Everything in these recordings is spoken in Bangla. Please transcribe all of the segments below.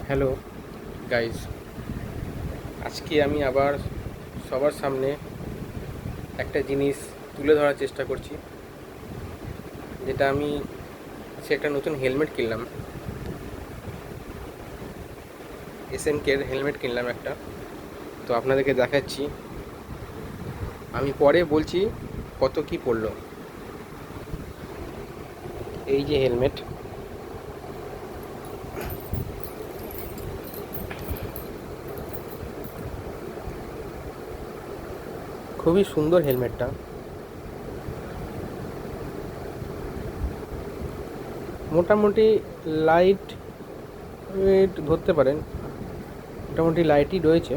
হ্যালো গাইজ, আজকে আমি আবার সবার সামনে একটা জিনিস তুলে ধরার চেষ্টা করছি, যেটা একটা নতুন হেলমেট কিনলাম। এসএমকের হেলমেট কিনলাম একটা। তো আপনাদেরকে দেখাচ্ছি, আমি পরে বলছি কত কি পড়লো। এই যে হেলমেট, খুবই সুন্দর হেলমেটটা। মোটামুটি লাইট ওয়েট ধরতে পারেন, মোটামুটি লাইটই রয়েছে।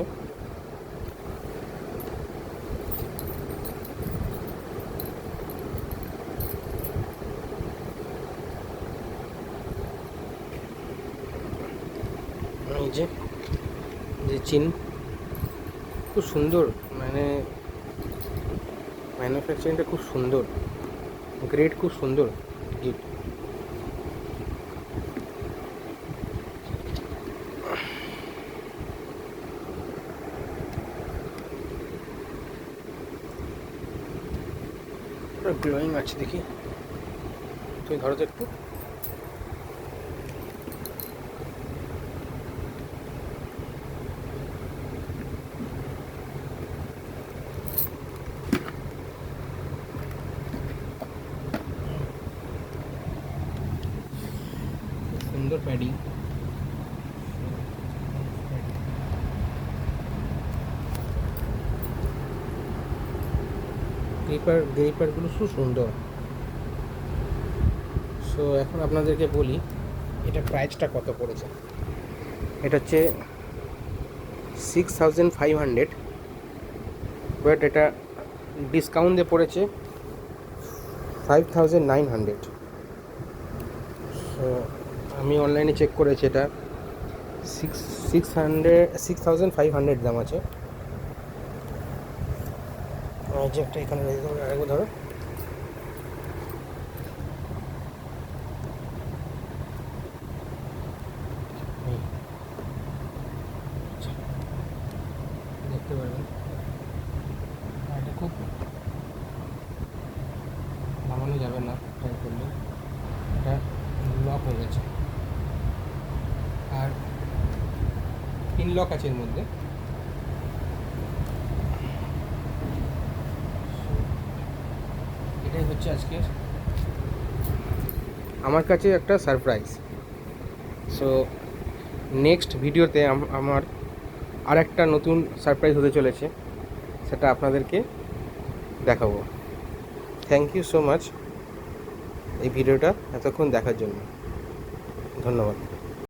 এই যে যে চিন, খুব সুন্দর, মানে ম্যানুফ্যাকচারিংটা খুব সুন্দর, গ্রেড খুব সুন্দর। গ্লোয়িং আছে, দেখি তুমি ধরো তো একটু। সুন্দর প্যাডিং, গ্রিপারগুলো খুব সুন্দর। সো এখন আপনাদেরকে বলি এটা প্রাইসটা কত পড়েছে। এটা হচ্ছে 6500, বাট এটা ডিসকাউন্ট দিয়ে পড়েছে 5900। সো আমি অনলাইনে চেক করেছি, এটা 6500 দাম আছে। যে একটা এখানে আরেকবার ধরো। দেখতে পারবেন এটা খুব নামানো যাবে না, ট্রাই করলে এটা লক হয়ে গেছে, আর পিন লক আছে এর মধ্যে। এটাই হচ্ছে আজকের আমার কাছে একটা সারপ্রাইজ। সো নেক্সট ভিডিওতে আমার আর একটা নতুন সারপ্রাইজ হতে চলেছে, সেটা আপনাদেরকে দেখাবো। থ্যাংক ইউ সো মাচ এই ভিডিওটা এতক্ষণ দেখার জন্য। ধন্যবাদ।